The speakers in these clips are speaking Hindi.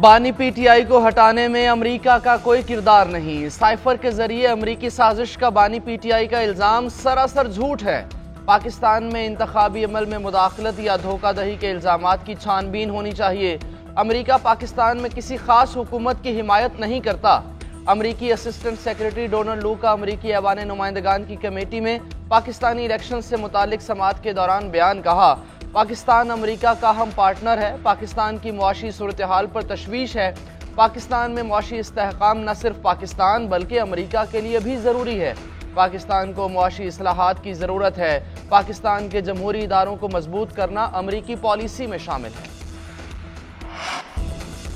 बानी पीटीआई को हटाने में अमेरिका का कोई किरदार नहीं। साइफर के जरिए अमेरिकी साजिश का बानी पीटीआई का इल्जाम सरासर झूठ है। पाकिस्तान में इंतखाबी अमल में मुदाखलत या धोखाधड़ी के इल्जामात की छानबीन होनी चाहिए। अमेरिका पाकिस्तान में किसी खास हुकूमत की हिमायत नहीं करता। अमेरिकी असिस्टेंट सेक्रेटरी डोनाल्ड लू का अमेरिकी ऐवान नुमाइंदगान की कमेटी में पाकिस्तानी इलेक्शन से मुतालिक समाअत के दौरान बयान कहा, पाकिस्तान अमेरिका का हम पार्टनर है। पाकिस्तान की मुआशी सूरत हाल पर तशवीश है। पाकिस्तान में मुआशी इस्तेहकाम न सिर्फ पाकिस्तान बल्कि अमेरिका के लिए भी ज़रूरी है। पाकिस्तान को मुआशी इस्लाहात की ज़रूरत है। पाकिस्तान के जमहूरी इदारों को मजबूत करना अमेरिकी पॉलिसी में शामिल है।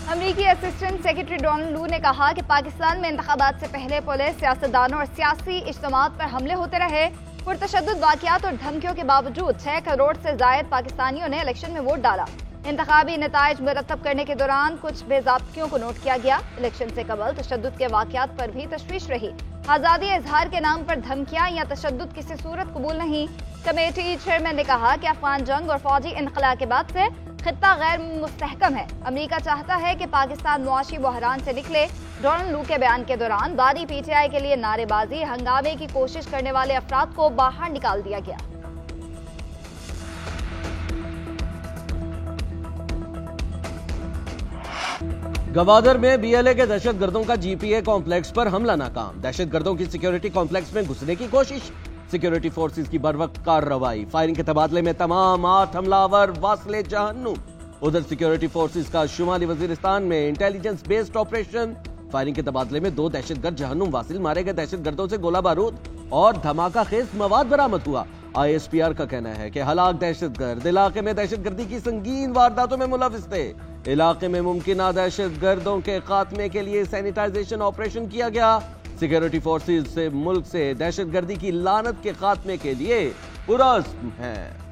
अमेरिकी असिस्टेंट सेक्रेटरी डोनाल्ड लू ने कहा कि पाकिस्तान में इंतखाबात से पहले पुलिस, सियासतदानों और सियासी इज्तिमात पर हमले होते रहे। पुरतशद्दुद वाक़यात और धमकियों के बावजूद 6 करोड़ से जायद पाकिस्तानियों ने इलेक्शन में वोट डाला। इंतखाबी नताइज मुरतब करने के दौरान कुछ बेज़ाब्तियों को नोट किया गया। इलेक्शन से कबल तशद्दुद के वाक़यात पर भी तशवीश रही। आज़ादी इजहार के नाम पर धमकियां या तशद्दुद किसी सूरत कबूल नहीं। कमेटी चेयरमैन ने कहा कि अफगान जंग और फौजी इनक़ला के बाद से खित्ता गैर मुस्तहकम है। अमेरिका चाहता है कि पाकिस्तान मुआशी बहरान से निकले। डोनाल्ड लू के बयान के दौरान बानी पीटीआई के लिए नारेबाजी, हंगामे की कोशिश करने वाले अफराद को बाहर निकाल दिया गया। गवादर में बीएलए के दहशतगर्दों का जीपीए कॉम्प्लेक्स पर हमला नाकाम। दहशतगर्दों की सिक्योरिटी कॉम्प्लेक्स में घुसने की कोशिश, सिक्योरिटी फोर्सेस की बरवक्त कार्रवाई। फायरिंग के तबादले में तमाम 8 हमलावर वासले जहन्नुम। उधर सिक्योरिटी फोर्सेस का शुमाली वजीरिस्तान में इंटेलिजेंस बेस्ड ऑपरेशन। फायरिंग के तबादले में 2 दहशतगर्द जहन्नुम वासिल मारे गए। दहशतगर्दों से गोला बारूद और धमाका खेज मवाद बरामद हुआ। आईएसपीआर का कहना है कि हलाक दहशतगर्द इलाके में दहशतगर्दी की संगीन वारदातों में मुलविस थे। इलाके में मुमकिन दहशतगर्दों के खात्मे के लिए सैनिटाइजेशन ऑपरेशन किया गया। सिक्योरिटी फोर्सेस से मुल्क से दहशतगर्दी की लानत के खात्मे के लिए पुरअज़्म है।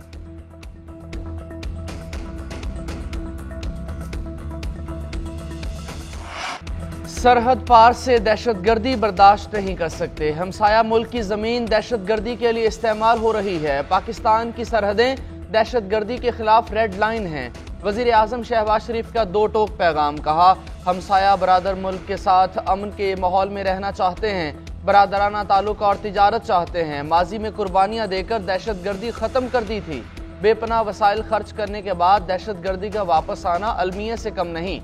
सरहद पार से दहशतगर्दी बर्दाश्त नहीं कर सकते। हमसाया मुल्क की जमीन दहशतगर्दी के लिए इस्तेमाल हो रही है। पाकिस्तान की सरहदें दहशतगर्दी के खिलाफ रेड लाइन हैं। वजीर आजम शहबाज शरीफ का 2 टोक पैगाम, कहा हमसाया बरादर मुल्क के साथ अमन के माहौल में रहना चाहते हैं, बरादराना ताल्लुक और तिजारत चाहते हैं। माजी में कुर्बानियां देकर दहशतगर्दी खत्म कर दी थी। बेपनाह वसाइल खर्च करने के बाद दहशतगर्दी का वापस आना अलमिये से कम नहीं।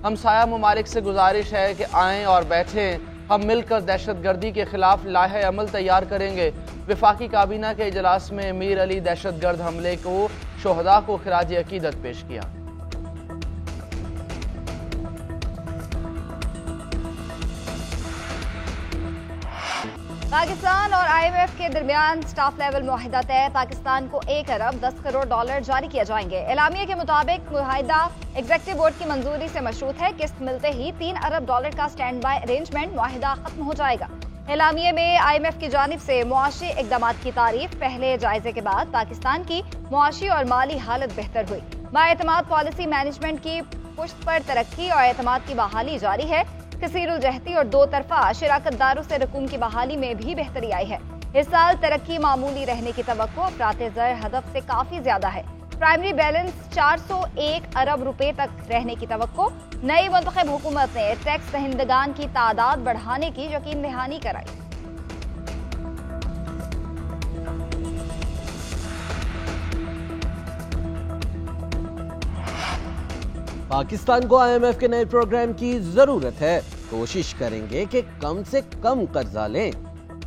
हमसाया ममालिक से गुजारिश है कि आएँ और बैठें, हम मिलकर दहशतगर्दी के खिलाफ लाहे अमल तैयार करेंगे। वफाकी काबीना के इजलास में मीर अली दहशतगर्द हमले को शोहदा को खिराज अकीदत पेश किया। पाकिस्तान और IMF के दरमियान स्टाफ लेवल मुआहिदा तय। पाकिस्तान को 1 अरब 10 करोड़ डॉलर जारी किए जाएंगे। एलामिया के मुताबिक मुआहिदा एग्जीक्यूटिव बोर्ड की मंजूरी से मशरूत है। किस्त मिलते ही 3 अरब डॉलर का स्टैंड बाय अरेंजमेंट मुआहिदा खत्म हो जाएगा। एलामिया में IMF की जानिब से मुआशी इकदामात की तारीफ। पहले जायजे के बाद पाकिस्तान की मुआशी और माली हालत बेहतर हुई। बाएतमाद पॉलिसी मैनेजमेंट की पुश्त पर तरक्की और एतमाद की बहाली जारी है। कसीरुल जहती और 2 तरफा शिराकतदारों से रकूम की बहाली में भी बेहतरी आई है। इस साल तरक्की मामूली रहने की तवक्को। अफराते ज़र हदफ से काफी ज्यादा है। प्राइमरी बैलेंस 401 अरब रुपए तक रहने की तवक्को। नई मुंतखब हुकूमत ने टैक्स दहिंदगान की तादाद बढ़ाने की यकीन दहानी कराई। पाकिस्तान को IMF के नए प्रोग्राम की जरूरत है। कोशिश करेंगे कि कम से कम कर्जा लें।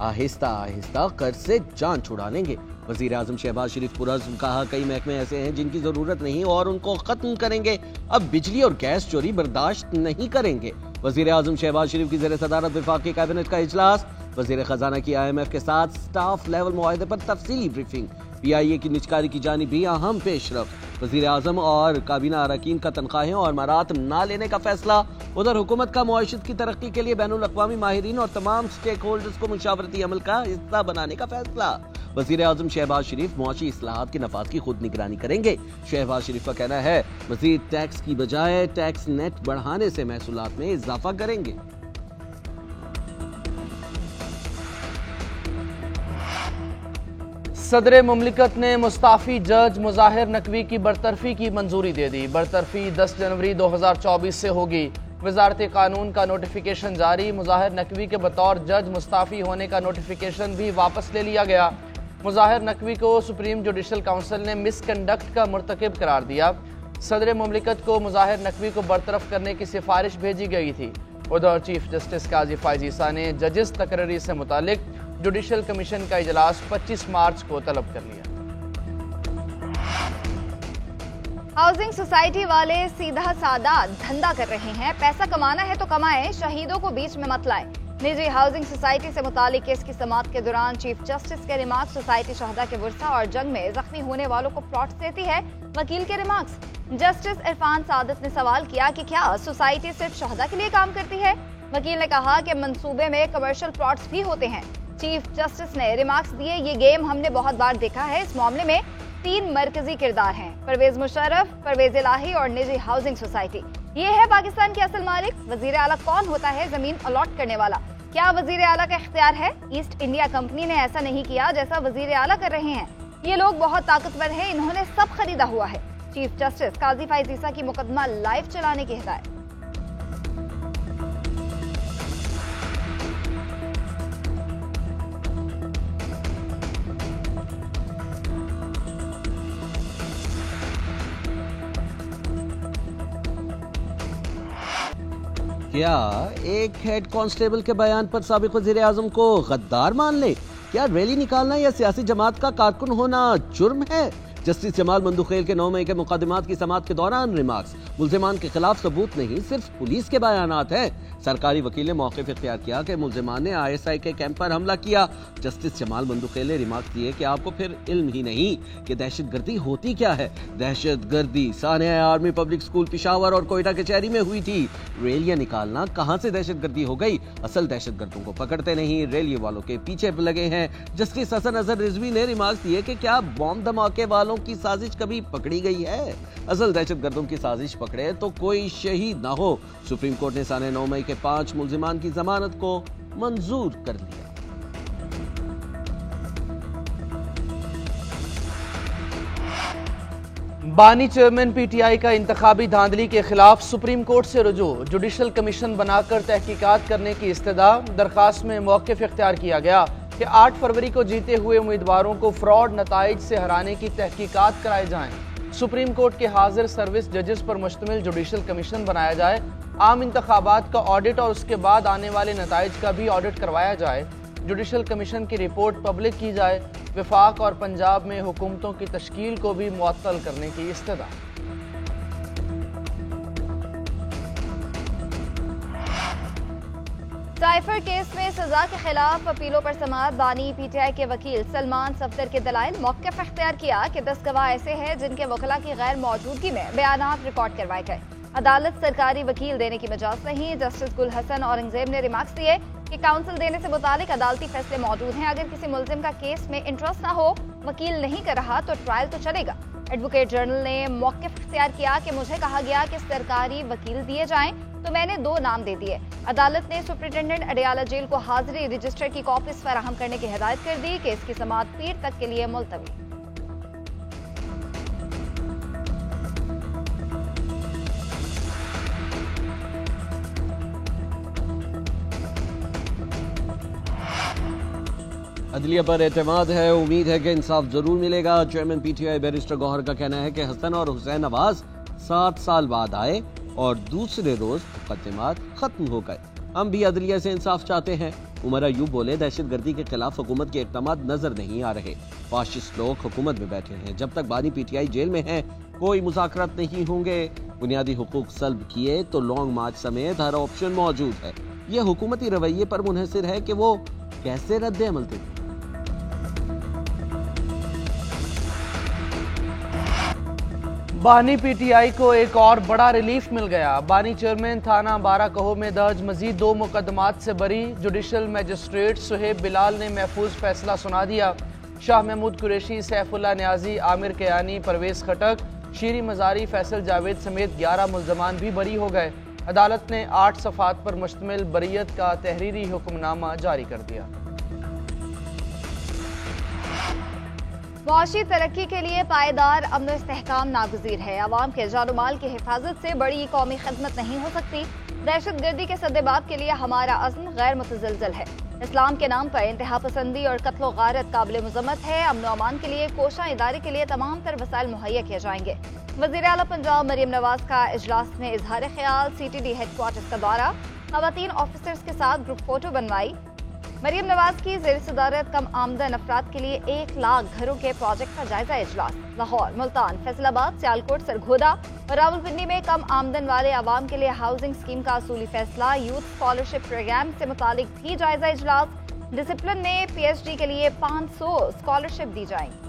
आहिस्ता आहिस्ता कर्ज से जान छुड़ा लेंगे। वजीर आजम शहबाज शरीफ पुरअज़्म, कहा कई महकमे ऐसे हैं जिनकी जरूरत नहीं और उनको खत्म करेंगे। अब बिजली और गैस चोरी बर्दाश्त नहीं करेंगे। वजीर आजम शहबाज शरीफ की ज़ेर सदारत वफाकी कैबिनेट का इजलास। वजीर खजाना की IMF के साथ स्टाफ लेवल मुआहदे पर तफसीली ब्रीफिंग। PIA की निजकारी की जानिब भी अहम पेशरफ। वजीर आजम और काबीना अरकान का तनख्वाहें और मरातब ना लेने का फैसला। उधर हुकूमत का मुआशत की तरक्की के लिए बैनुल अक़वामी माहिरीन और तमाम स्टेक होल्डर्स को मुशावरती अमल का हिस्सा बनाने का फैसला। वजीर आजम शहबाज शरीफ मुआशी इस्लाहात की नफाज की खुद निगरानी करेंगे। शहबाज शरीफ का कहना है मजीद टैक्स की बजाय टैक्स नेट बढ़ाने से महसूलात में इजाफा करेंगे। सदर मुमलिकत ने मुस्ताफी जज मुजाहिर नकवी की बरतरफी की मंजूरी दे दी। बरतरफी 10 जनवरी 2024 से होगी। वजारत कानून का नोटिफिकेशन जारी। मुजाहिर नकवी के बतौर जज मुस्ताफी होने का नोटिफिकेशन भी वापस ले लिया गया। मुजाहिर नकवी को सुप्रीम जुडिशल काउंसिल ने मिसकंडक्ट का मुर्तकिब करार दिया। सदर मुमलिकत को मुजाहिर नकवी को बरतरफ करने की सिफारिश भेजी गई थी। उधर चीफ जस्टिस काजी फैज ईसा ने जजेस तकरीरी से मुतालिक जुडिशल कमीशन का इजलास 25 मार्च को तलब कर लिया। हाउसिंग सोसाइटी वाले सीधा सादा धंधा कर रहे हैं। पैसा कमाना है तो कमाएं, शहीदों को बीच में मत लाएं। निजी हाउसिंग सोसाइटी से मुतालिक केस की समाअत के दौरान चीफ जस्टिस के रिमार्क्स सोसाइटी शहदा के वर्सा और जंग में जख्मी होने वालों को प्लॉट्स देती है। वकील के रिमार्क्स। जस्टिस इरफान सादत ने सवाल किया कि क्या सोसाइटी सिर्फ शहदा के लिए काम करती है। वकील ने कहा कि मंसूबे में कमर्शियल प्लॉट्स भी होते हैं। चीफ जस्टिस ने रिमार्क्स दिए, ये गेम हमने बहुत बार देखा है। इस मामले में 3 मरकजी किरदार हैं, परवेज मुशर्रफ, परवेज इलाही और निजी हाउसिंग सोसाइटी। ये है पाकिस्तान के असल मालिक। वजीर आला कौन होता है जमीन अलॉट करने वाला? क्या वजीर आला का इख्तियार है? ईस्ट इंडिया कंपनी ने ऐसा नहीं किया जैसा वजीर आला कर रहे हैं। ये लोग बहुत ताकतवर हैं, इन्होंने सब खरीदा हुआ है। चीफ जस्टिस काजी फैज ईसा की मुकदमा लाइव चलाने की हिदायत। क्या एक हेड कांस्टेबल के बयान पर साबिक वज़ीर आज़म को गद्दार मान ले? क्या रैली निकालना या सियासी जमात का कारकुन होना जुर्म है? जस्टिस जमाल मंदुखेल के 9 मई के मुकदमात की समाअत के दौरान रिमार्क्स। मुल्जिमान के खिलाफ सबूत नहीं, सिर्फ पुलिस के बयानात हैं। सरकारी वकील ने मौक़िफ़ इख्तियार किया कि मुल्जिमान ने ISI के कैंप पर हमला किया। जस्टिस जमाल मंदुखेल ने रिमार्क्स दिए कि आपको फिर इल्म ही नहीं कि दहशतगर्दी होती क्या है। दहशतगर्दी Sania army public school Peshawar और कोयटा कचहरी में हुई थी। रैलियां निकालना कहां से दहशतगर्दी हो गई? असल दहशतगर्दों को पकड़ते नहीं, रैली वालों के पीछे लगे हैं। जस्टिस हसन अजहर रिजवी ने रिमार्क्स दिए कि क्या बॉम्ब धमाके वालों की साजिश कभी पकड़ी गई है? असल दहशतगर्दों की साजिश पकड़े तो कोई शहीद ना हो। सुप्रीम कोर्ट ने साने 9 मई के 5 मुल्जिमान की जमानत को मंजूर कर लिया। बानी चेयरमैन PTI का इंतखाबी धांधली के खिलाफ सुप्रीम कोर्ट से रुजू। जुडिशल कमीशन बनाकर तहकीकात करने की इस्तदा। दरखास्त में मौक़िफ़ इख्तियार किया गया कि 8 फरवरी को जीते हुए उम्मीदवारों को फ्रॉड नताइज से हराने की तहकीकात कराए जाएं। सुप्रीम कोर्ट के हाजिर सर्विस जजेस पर मुश्तमिल जुडिशल कमीशन बनाया जाए। आम इंतखाबात का ऑडिट और उसके बाद आने वाले नताइज का भी ऑडिट करवाया जाए। जुडिशल कमीशन की रिपोर्ट पब्लिक की जाए। वफाक और पंजाब में हुकूमतों की तश्कील को भी मुअत्तल करने की इस्तदा। साइफर केस में सजा के खिलाफ अपीलों पर समाअत। बानी PTI के वकील सलमान सफदर के दलाइल। मौक़िफ़ इख्तियार किया कि 10 गवाह ऐसे हैं जिनके वकला की गैर मौजूदगी में बयानात रिकॉर्ड करवाए गए। अदालत सरकारी वकील देने की मजाज नहीं। जस्टिस गुल हसन औरंगजेब ने रिमार्क्स दिए कि काउंसिल देने से मुतालिक अदालती फैसले मौजूद हैं। अगर किसी मुल्जिम का केस में इंटरेस्ट ना हो, वकील नहीं कर रहा तो ट्रायल तो चलेगा। एडवोकेट जनरल ने मौक़िफ़ इख्तियार किया कि मुझे कहा गया कि सरकारी वकील दिए जाएं तो मैंने 2 नाम दे दिए। अदालत ने सुप्रिंटेंडेंट अडियाला जेल को हाजिरी रजिस्टर की कॉपीज फराहम करने की हिदायत कर दी। केस की समाअत पीर तक के लिए मुलतवी। अदलिया पर एतमाद है, उम्मीद है कि इंसाफ जरूर मिलेगा। चेयरमैन PTI बैरिस्टर गौहर का कहना है कि हसन और हुसैन नवाज 7 साल बाद आए और दूसरे रोज मुकदमात खत्म हो गए। हम भी अदलिया से इंसाफ चाहते हैं। उमर अयूब बोले, दहशतगर्दी के खिलाफ हुकूमत के इक़दामात नजर नहीं आ रहे। फाशिस्ट लोग हुकूमत में बैठे हैं। जब तक बानी PTI जेल में है कोई मुज़ाकरात नहीं होंगे। बुनियादी हुकूक सल्ब किए तो लॉन्ग मार्च समेत हर ऑप्शन मौजूद है। यह हुकूमती रवैये पर मुनहसिर है कि वो कैसे रद्द अमल देते। बानी PTI को एक और बड़ा रिलीफ मिल गया। बानी चेयरमैन थाना 12 कहो में दर्ज मजीद 2 मुकदमात से बरी। जुडिशल मजिस्ट्रेट सुहेब बिलाल ने महफूज फैसला सुना दिया। शाह महमूद कुरैशी, सैफुल्लाह न्याजी, आमिर कयानी, परवेज खटक, शीरी मजारी, फैसल जावेद समेत 11 मुल्जमान भी बरी हो गए। अदालत ने 8 सफ़ात पर मुश्तमिल बरीयत का तहरीरी हुक्मनामा जारी कर दिया। मुआशी तरक्की के लिए पायदार अमन इस्तेहकाम नागुज़ीर है। अवाम के जान माल की हिफाजत से बड़ी कौमी खदमत नहीं हो सकती। दहशत गर्दी के सद्देबाब के लिए हमारा अज़्म गैर मुतज़लज़ल है। इस्लाम के नाम पर इंतहा पसंदी और कत्ल गारत काबिल मुज़म्मत है। अमन अमान के लिए कोशा इदारे के लिए तमाम तर वसाइल मुहैया किए जाएंगे। वज़ीर आला पंजाब मरियम नवाज का इजलास में इजहार ख्याल। CTD हेडक्वार्टर्स का दौरा, खवातीन ऑफिसर्स के साथ ग्रुप फोटो बनवाई। मरियम नवाज की ज़ेर सदारत कम आमदन अफराद के लिए 1 लाख घरों के प्रोजेक्ट का जायजा इजलास। लाहौर, मुल्तान, फैसलाबाद, सियालकोट, सरगोदा और रावलपिंडी में कम आमदन वाले आवाम के लिए हाउसिंग स्कीम का असूली फैसला। यूथ स्कॉलरशिप प्रोग्राम से मुतालिक भी जायजा इजलास। डिसिप्लिन में PhD के लिए 500 स्कॉलरशिप दी जाएंगी।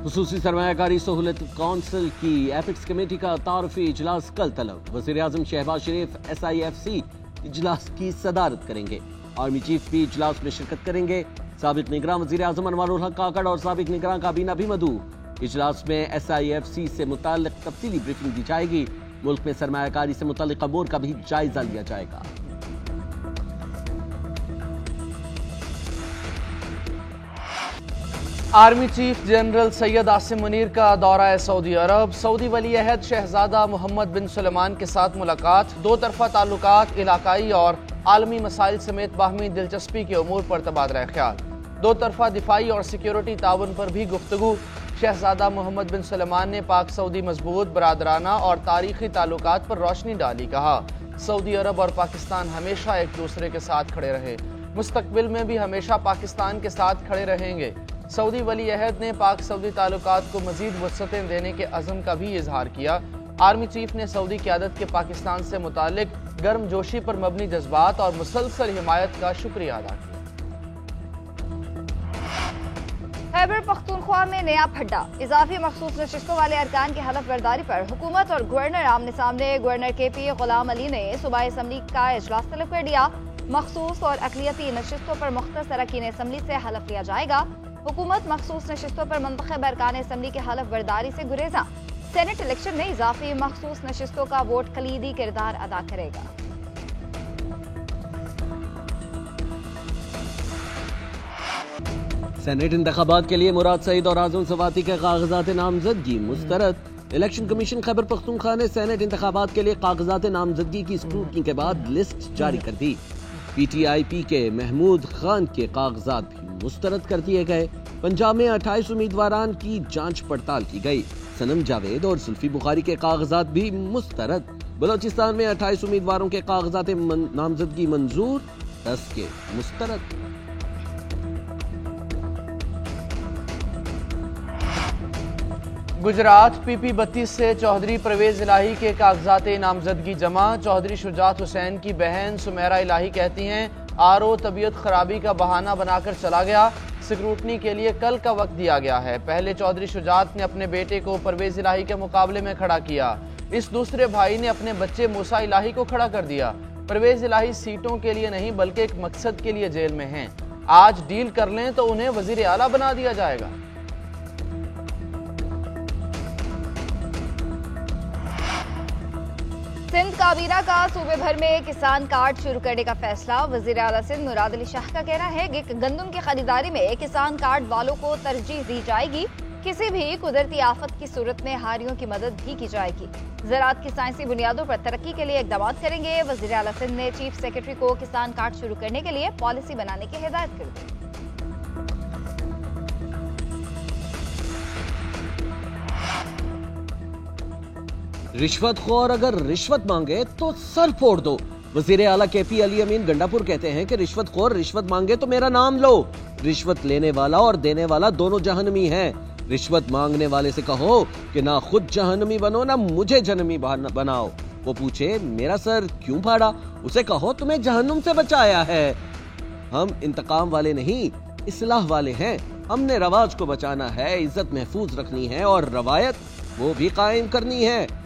खुसूसी सरमायाकारी सहूलत काउंसिल की एपिक्स कमेटी का तारफी इजलास कल तलब। वज़ीर आज़म शहबाज शरीफ SIFC इजलास की सदारत करेंगे। आर्मी चीफ भी इजलास में शिरकत करेंगे। साबिक निगरान वज़ीर आज़म अनवारुल हक काकड़ और साबिक निगरान काबीना भी मदऊ। इजलास में SIFC से मुताल्लिक तफसीली ब्रीफिंग दी जाएगी। मुल्क में सरमायाकारी से मुताल्लिक अमूर का भी जायजा लिया जाएगा। Army chief general Syed Asim Munir का दौरा है सऊदी अरब। सऊदी वली अहद शहजादा मोहम्मद बिन सुलेमान के साथ मुलाकात। 2 तरफा ताल्लुकात, इलाकाई और आलमी मसाइल समेत बाहमी दिलचस्पी के उमूर पर तबादला ख्याल। 2 तरफा दिफाई और सिक्योरिटी ताउन पर भी गुफ्तगू। शहजादा मोहम्मद बिन सुलेमान ने पाक सऊदी मजबूत बरादराना और तारीखी ताल्लुकात पर रोशनी डाली। कहा, सऊदी अरब और पाकिस्तान हमेशा एक दूसरे के साथ खड़े रहे, मुस्तकबिल में भी हमेशा पाकिस्तान के साथ खड़े रहेंगे। सऊदी वली अहद ने पाक सऊदी ताल्लुकात को मजीद वसअतें देने के अज़म का भी इजहार किया। आर्मी चीफ ने सऊदी क़यादत के पाकिस्तान से मुतालिक गर्म जोशी पर मबनी जज्बात और मुसलसल हिमायत का शुक्रिया अदा किया। खैबर पख्तूनख्वा में नया फड्डा। इजाफी मखसूस नशिस्तों वाले अरकान की हलफ बर्दारी पर हुकूमत और गवर्नर आमने सामने। गवर्नर KP गुलाम अली ने सूबाई असम्बली का इजलास तलब कर दिया। मखसूस और अक़लियती नशिस्तों पर मुख्तसर अरकान असम्बली से हलफ लिया जाएगा। हुकूमत मखसूस नशिस्तों पर मुंतखब अरकान असम्बली की हलफ बर्दारी से गुरेजा। सेनेट इलेक्शन में इजाफी मखसूस नशिस्तों का वोट कलीदी किरदार अदा करेगा। सेनेट इंतखाबात के लिए मुराद सईद और आज़म सवाती के कागजात नामजदगी मुस्तरद। इलेक्शन कमीशन खैबर पख्तूनख्वा ने सेनेट इंतखाबात के लिए कागजात नामजदगी की स्क्रूटनी के बाद लिस्ट जारी कर दी। PTIP के महमूद खान के कागजात भी मुस्तरद कर दिए गए। पंजाब में 28 उम्मीदवारान की जांच पड़ताल की गई। सनम जावेद और जुल्फी बुखारी के कागजात भी मुस्तरद। बलोचिस्तान में 28 उम्मीदवारों के कागजात नामजदगी मंजूर, 10 के मुस्तरद। गुजरात PP 32 से चौधरी परवेज इलाही के कागजात नामजदगी जमा। चौधरी शुजात हुसैन की बहन सुमेरा इलाही कहती हैं, RO तबीयत खराबी का बहाना बनाकर चला गया। स्क्रूटनी के लिए कल का वक्त दिया गया है। पहले चौधरी शुजात ने अपने बेटे को परवेज इलाही के मुकाबले में खड़ा किया। इस दूसरे भाई ने अपने बच्चे मूसा इलाही को खड़ा कर दिया। परवेज इलाही सीटों के लिए नहीं बल्कि एक मकसद के लिए जेल में हैं। आज डील कर लें तो उन्हें वजीर आला बना दिया जाएगा। सिंध काबीना का सूबे भर में किसान कार्ड शुरू करने का फैसला। वजीर आला सिंध मुराद अली शाह का कहना है कि गंदम की खरीदारी में किसान कार्ड वालों को तरजीह दी जाएगी। किसी भी कुदरती आफत की सूरत में हारियों की मदद भी की जाएगी। ज़राअत की साइंसी बुनियादों पर तरक्की के लिए इक़दाम करेंगे। वज़ीर आला सिंध ने चीफ सेक्रेटरी को किसान कार्ड शुरू करने के लिए पॉलिसी बनाने की हिदायत कर दी। रिश्वतखोर अगर रिश्वत मांगे तो सर फोड़ दो। वजीर आला KP अली अमीन गंडापुर कहते हैं कि रिश्वतखोर रिश्वत मांगे तो मेरा नाम लो। रिश्वत लेने वाला और देने वाला दोनों जहन्नमी हैं। रिश्वत मांगने वाले से कहो कि ना खुद जहन्नमी बनो ना मुझे जहन्नमी बनाओ। वो पूछे मेरा सर क्यों फाड़ा, उसे कहो तुम्हें जहन्नुम से बचाया है। हम इंतकाम वाले नहीं, इस्लाह वाले हैं। हमने रवाज को बचाना है, इज्जत महफूज रखनी है और रवायत वो भी कायम करनी है।